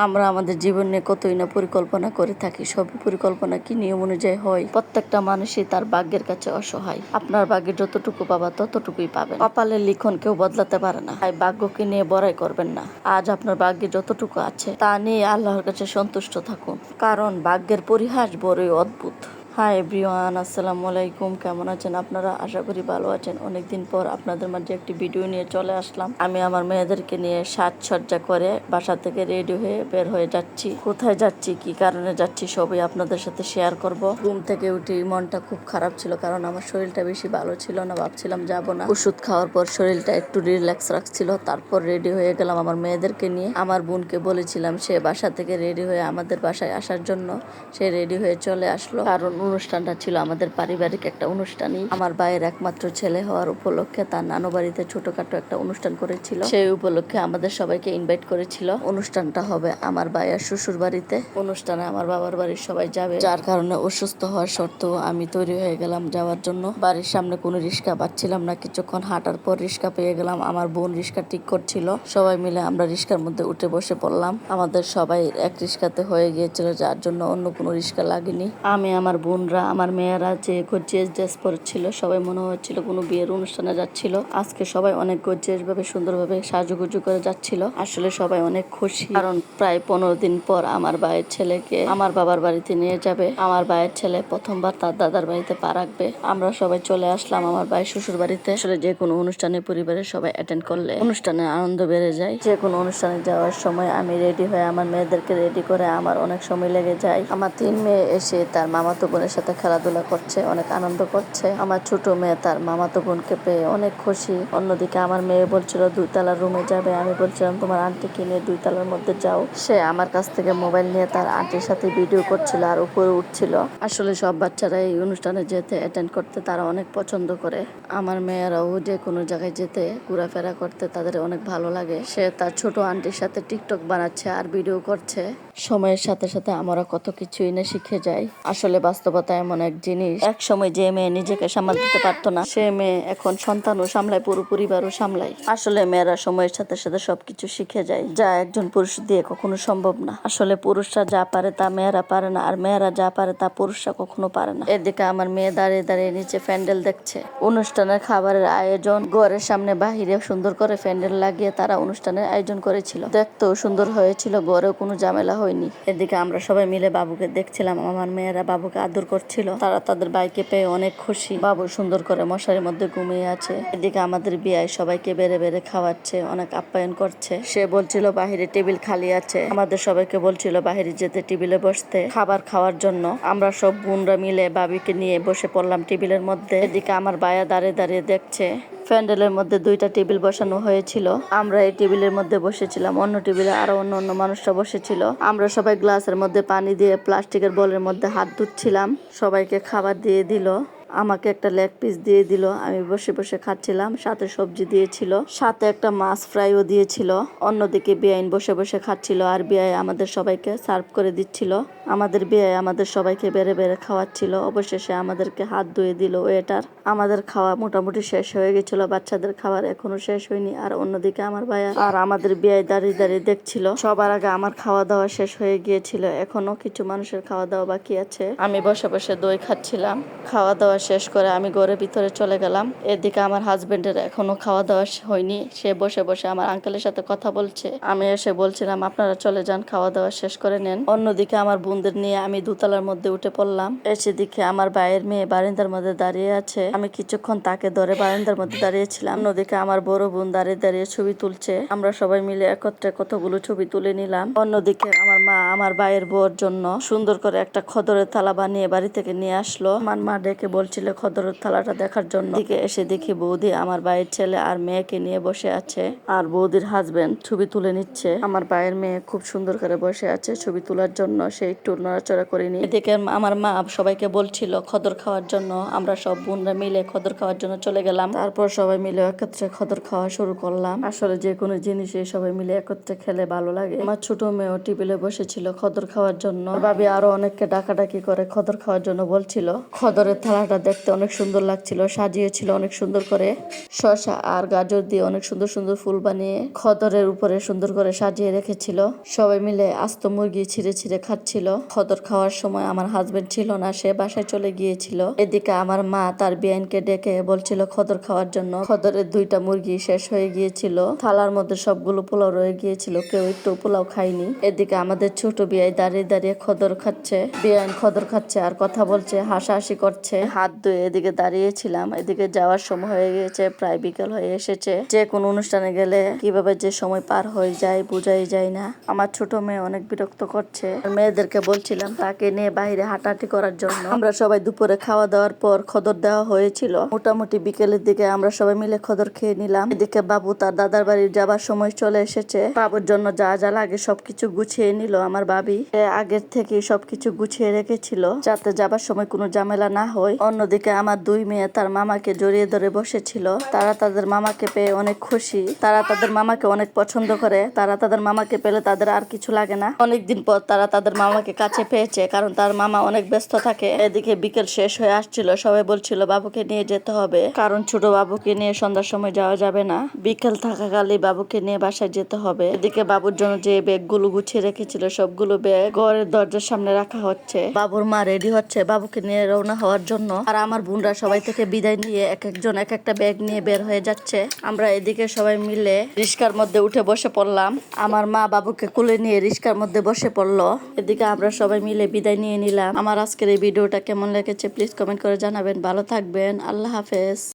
আমরা আমাদের জীবন নিয়ে কতই না পরিকল্পনা করে থাকি, সব পরিকল্পনা কি নিয়ম অনুযায়ী হয়? প্রত্যেকটা মানুষই তার ভাগ্যের কাছে অসহায়। আপনার ভাগ্যে যতটুকু পাবা ততটুকুই পাবেন। কপালের লিখন কেউ বদলাতে পারে না, তাই ভাগ্যকে নিয়ে বড়াই করবেন না। আজ আপনার ভাগ্যে যতটুকু আছে তা নিয়ে আল্লাহর কাছে সন্তুষ্ট থাকুন, কারণ ভাগ্যের পরিহাস বড়ই অদ্ভুত। হাই এভরিওয়ান, আসসালামু আলাইকুম। কেমন আছেন আপনারা? আশা করি ভালো আছেন। অনেকদিন পর আপনাদের মাঝে একটি ভিডিও নিয়ে চলে আসলাম। আমি আমার মেয়েদেরকে নিয়ে সাজসজ্জা করে বাসা থেকে রেডি হয়ে বের হয়ে যাচ্ছি। কোথায় যাচ্ছি, কি কারণে যাচ্ছি, সবই আপনাদের সাথে শেয়ার করব। ঘুম থেকে উঠে মনটা খুব খারাপ ছিল, কারণ আমার শরীরটা বেশি ভালো ছিল না। ভাবছিলাম যাব না, ওষুধ খাওয়ার পর শরীরটা একটু রিল্যাক্স রাখছিল। তারপর রেডি হয়ে গেলাম আমার মেয়েদেরকে নিয়ে। আমার বোনকে বলেছিলাম সে বাসা থেকে রেডি হয়ে আমাদের বাসায় আসার জন্য। সে রেডি হয়ে চলে আসলো, কারণ অনুষ্ঠানটা ছিল আমাদের পারিবারিক একটা অনুষ্ঠানই। আমার ভাইয়ের একমাত্র ছেলে হওয়ার উপলক্ষে তার নানু বাড়িতে ছোটখাটো একটা অনুষ্ঠান করেছিল। সেই উপলক্ষে আমাদের সবাইকে ইনভাইট করেছিল। অনুষ্ঠানটা হবে আমার ভাইয়ের শ্বশুর বাড়িতে। অনুষ্ঠানে আমার বাবার বাড়ির সবাই যাবে, যার কারণে অসুস্থ হওয়ার সত্ত্বেও আমি তৈরি হয়ে গেলাম যাওয়ার জন্য। বাড়ির সামনে কোনো রিক্সা পাচ্ছিলাম না, কিছুক্ষণ হাঁটার পর রিক্সা পেয়ে গেলাম। আমার বোন রিক্সা ঠিক করছিল, সবাই মিলে আমরা রিক্সার মধ্যে উঠে বসে পড়লাম। আমাদের সবাই এক রিক্সাতে হয়ে গিয়েছিল, যার জন্য অন্য কোনো রিক্সা লাগেনি। আমি, আমার বোনরা, আমার মেয়েরা যে গর্জিয়াস ড্রেস পরেছিল, সবাই মনে হচ্ছিল কোনো বিয়ের অনুষ্ঠানে যাচ্ছিল। আজকে সবাই অনেক গর্জিয়াস ভাবে সুন্দরভাবে সাজুগুজু করে যাচ্ছিল। আসলে সবাই অনেক খুশি, কারণ প্রায় 15 দিন পর আমার ভাইয়ের ছেলেকে আমার বাবার বাড়িতে নিয়ে যাবে। আমার ভাইয়ের ছেলে প্রথমবার তার দাদার বাড়িতে পা রাখবে। আমরা সবাই চলে আসলাম আমার ভাইয়ের শ্বশুর বাড়িতে। আসলে যে কোনো অনুষ্ঠানে পরিবারের সবাই অ্যাটেন্ড করলে অনুষ্ঠানে আনন্দ বেড়ে যায়। যে কোনো অনুষ্ঠানে যাওয়ার সময় আমি রেডি হয়ে আমার মেয়েদেরকে রেডি করে আমার অনেক সময় লেগে যায়। আমার 3 মেয়ে এসে তার মামাতো বোনের সাথে খেলাধুলা করছে, অনেক আনন্দ করছে। আমার ছোট মেয়ে তার মামাতো বোনকে পেয়ে অনেক খুশি। অন্যদিকে আমার মেয়ে বলছিল 2 তলার রুমে যাবে। আমি বলছিলাম তোমার আন্টিকে নিয়ে 2 তলার মধ্যে যাও। সে আমার কাছ থেকে মোবাইল নিয়ে তার আন্টির সাথে ভিডিও করছিল আর উপরে উঠছিল। আসলে সব বাচ্চারা এই অনুষ্ঠানে যেতে, অ্যাটেন্ড করতে তারা অনেক পছন্দ করে। আমার মেয়েরাও যে কোনো জায়গায় যেতে, ঘোরাফেরা করতে তাদের অনেক ভালো লাগে। সে তার ছোট আন্টির সাথে টিকটক বানাচ্ছে আর ভিডিও করছে। সময়ের সাথে সাথে আমরা কত কিছুই না শিখে যাই। আসলে বাস্তবতা এমন এক জিনিস, এক সময় যে মেয়ে নিজেকে সামাল দিতে পারতো না, সে মেয়ে এখন সন্তানও সামলায়, পুরো পরিবারও সামলায়। আসলে মেয়েরা সময়ের সাথে সাথে সবকিছু শিখে যায়, যা একজন পুরুষ দিয়ে কখনো সম্ভব না। আসলে পুরুষরা যা পারে তা মেয়েরা পারে না, আর মেয়েরা যা পারে তা পুরুষরা কখনো পারে না। এদিকে আমার মেয়ে দাঁড়িয়ে দাঁড়িয়ে নিচে প্যান্ডেল দেখছে। অনুষ্ঠানের খাবারের আয়োজন ঘরের সামনে বাহিরে সুন্দর করে প্যান্ডেল লাগিয়ে তারা অনুষ্ঠানের আয়োজন করেছিল। দেখতেও সুন্দর হয়েছিল, ঘরেও কোনো ঝামেলা হয়নি। এদিকে আমরা সবাই মিলে বাবুকে দেখছিলাম। আমার মেয়েরা বাবুকে আদর করছিল। তারা তাদের ভাইকে পেয়ে অনেক খুশি। বাবু সুন্দর করে মশারির মধ্যে ঘুমিয়ে আছে। এদিকে আমাদের বিয়ায় সবাইকে বেড়ে বেড়ে খাওয়াচ্ছে, অনেক আপ্যায়ন করছে। সে বলছিল বাহিরে টেবিল খালি আছে, আমাদের সবাইকে বলছিল বাহিরে যেতে, টেবিলে বসতে, খাবার খাওয়ার জন্য। আমরা সব বোনরা মিলে বাবিকে নিয়ে বসে পড়লাম টেবিলের মধ্যে। এদিকে আমার ভাইয়া দাঁড়িয়ে দাঁড়িয়ে দেখছে। প্যান্ডেলের মধ্যে 2টা টেবিল বসানো হয়েছিল। আমরা এই টেবিলের মধ্যে বসেছিলাম, অন্য টেবিলে আরো অন্য মানুষরা বসেছিল। আমরা সবাই গ্লাসের মধ্যে পানি দিয়ে প্লাস্টিকের বলের মধ্যে হাত ধুচ্ছিলাম। সবাইকে খাবার দিয়ে দিল। আমাকে একটা লেগ পিস দিয়ে দিল, আমি বসে বসে খাচ্ছিলাম। সাথে সবজি দিয়েছিল, সাথে একটা মাছ ফ্রাইও দিয়েছিল। অন্যদিকে বেআইন বসে বসে খাচ্ছিল, আর বেআই আমাদের সবাইকে সার্ভ করে দিচ্ছিল। আমাদের বেআই আমাদের সবাইকে বেড়ে বেড়ে খাওয়াচ্ছিল। অবশেষে আমাদেরকে হাত ধুয়ে দিল ওয়েটার। আমাদের খাওয়া মোটামুটি শেষ হয়ে গেছিল, বাচ্চাদের খাবার এখনো শেষ হয়নি। আর অন্যদিকে আমার ভাইয়া আর আমাদের বেআই দাঁড়িয়ে দাঁড়িয়ে দেখছিল। সবার আগে আমার খাওয়া দাওয়া শেষ হয়ে গিয়েছিল, এখনো কিছু মানুষের খাওয়া দাওয়া বাকি আছে। আমি বসে বসে দই খাচ্ছিলাম। খাওয়া দাওয়া শেষ করে আমি ঘরের ভিতরে চলে গেলাম। এদিকে আমার হাজবেন্ডের এখনো খাওয়া দাওয়া হয়নি, সে বসে বসে আমার আঙ্কেলের সাথে কথা বলছে। আমি এসে বলছিলাম আপনারা চলে যান, খাওয়া দাওয়া শেষ করে নেন। অন্যদিকে আমার বোনদের নিয়ে আমি 2 তলার মধ্যে উঠে পড়লাম। এসে দেখে আমার ভাইয়ের মেয়ে বারান্দার মধ্যে দাঁড়িয়ে আছে। আমি কিছুক্ষণ তাকে ধরে বারান্দার মধ্যে দাঁড়িয়েছিলাম। অন্যদিকে আমার বড় বোন দাঁড়িয়ে দাঁড়িয়ে ছবি তুলছে। আমরা সবাই মিলে একত্রে কতগুলো ছবি তুলে নিলাম। অন্যদিকে আমার মা আমার ভাইয়ের বউর জন্য সুন্দর করে একটা খদরের থালা বানিয়ে বাড়ি থেকে নিয়ে আসলো। আমার মা ডেকে বলছিল খদরের থালাটা দেখার জন্য। দিকে এসে দেখি বৌদি আমার ভাইয়ের ছেলে আর মেয়েকে নিয়ে বসে আছে, আর বৌদির হাজবেন্ড ছবি তুলে নিচ্ছে। আমার ভাইয়ের মেয়ে খুব সুন্দর করে বসে আছে ছবি তোলার জন্য, সে একটু নড়াচড়া করেনি। এদিকে আমার মা সবাইকে বলছিল খদর খাওয়ার জন্য। আমরা সব বোনরা মিলে খদর খাওয়ার জন্য চলে গেলাম। তারপর সবাই মিলে একত্রে খদর খাওয়া শুরু করলাম। আসলে যে কোনো জিনিসে সবাই মিলে একত্রে খেলে ভালো লাগে। আমার ছোট মেয়েও টেবিলে বসেছিল খদর খাওয়ার জন্য। ভাবি আরো অনেককে ডাকাডাকি করে খদর খাওয়ার জন্য বলছিল। খদরের থালাটা ঘরটা দেখতে অনেক সুন্দর লাগছিল, সাজিয়েছিল অনেক সুন্দর করে শসা আর গাজর দিয়ে অনেক সুন্দর সুন্দর ফুল বানিয়ে খদরের উপরে সুন্দর করে সাজিয়ে রেখেছিল। সবাই মিলে আস্ত মুরগি ছিঁড়ে ছিঁড়ে খাচ্ছিল। খদর খাওয়ার সময় আমার হাজবেন্ড ছিল না, সে বাসায় চলে গিয়েছিল। এদিকে আমার মা তার বিয়ানকে ডেকে বলছিল খদর খাওয়ার জন্য। খদরের 2টা মুরগি শেষ হয়ে গিয়েছিল, থালার মধ্যে সবগুলো পোলাও রয়ে গিয়েছিল, কেউ একটু পোলাও খায়নি। এদিকে আমাদের ছোট বিয়াই দাঁড়িয়ে দাঁড়িয়ে খদর খাচ্ছে, বিয়ান খদর খাচ্ছে আর কথা বলছে, হাসাহাসি করছে। হাত ধুয়ে এদিকে দাঁড়িয়েছিলাম। এদিকে যাওয়ার সময় হয়ে গিয়েছে, প্রায় বিকেল হয়ে এসেছে। যে কোনো অনুষ্ঠানে গেলে কিভাবে যে সময় পার হয়ে যায় বোঝাই যায় না। আমার ছোট মেয়ে অনেক বিরক্ত করছে। মেয়েদেরকে বলছিলাম তাকে নিয়ে বাইরে হাঁটাহাঁটি করার জন্য। আমরা সবাই দুপুরে খাওয়া দাওয়ার পর খদর দেওয়া হয়েছিল। মোটামুটি বিকেলের দিকে আমরা সবাই মিলে খদর খেয়ে নিলাম। এদিকে বাবু তার দাদার বাড়ি যাবার সময় চলে এসেছে। বাবুর জন্য যা যা লাগে সবকিছু গুছিয়ে নিল আমার ভাবি। আগের থেকে সবকিছু গুছিয়ে রেখেছিল যাতে যাবার সময় কোনো ঝামেলা না হয়। অন্যদিকে আমার 2 মেয়ে তার মামাকে জড়িয়ে ধরে বসেছিল। তারা তাদের মামাকে পেয়ে অনেক খুশি। তারা তাদের মামাকে অনেক পছন্দ করে। তারা তাদের মামাকে পেলে তাদের আর কিছু লাগে না। অনেকদিন পর তারা তাদের মামাকে কাছে পেয়েছে, কারণ তার মামা অনেক ব্যস্ত থাকে। এদিকে বিকেল শেষ হয়ে আসছিল, সবাই বলছিল বাবুকে নিয়ে যেতে হবে, কারণ ছোট বাবুকে নিয়ে সন্ধ্যার সময় যাওয়া যাবে না। বিকেল থাকাকালে বাবুকে নিয়ে বাসায় যেতে হবে। এদিকে বাবুর জন্য যে ব্যাগগুলো গুছিয়ে রেখেছিল সবগুলো ব্যাগ ঘরের দরজার সামনে রাখা হচ্ছে। বাবুর মা রেডি হচ্ছে বাবুকে নিয়ে রওনা হওয়ার জন্য। আর আমার বোনরা সবাই থেকে বিদায় নিয়ে এক একজন এক একটা ব্যাগ নিয়ে বের হয়ে যাচ্ছে। আমরা এদিকে সবাই মিলে রিস্কার মধ্যে উঠে বসে পড়লাম। আমার মা বাবুকে কোলে নিয়ে রিস্কার মধ্যে বসে পড়লো। এদিকে আমরা সবাই মিলে বিদায় নিয়ে নিলাম। আমার আজকের এই ভিডিওটা কেমন লেগেছে প্লিজ কমেন্ট করে জানাবেন। ভালো থাকবেন, আল্লাহ হাফেজ।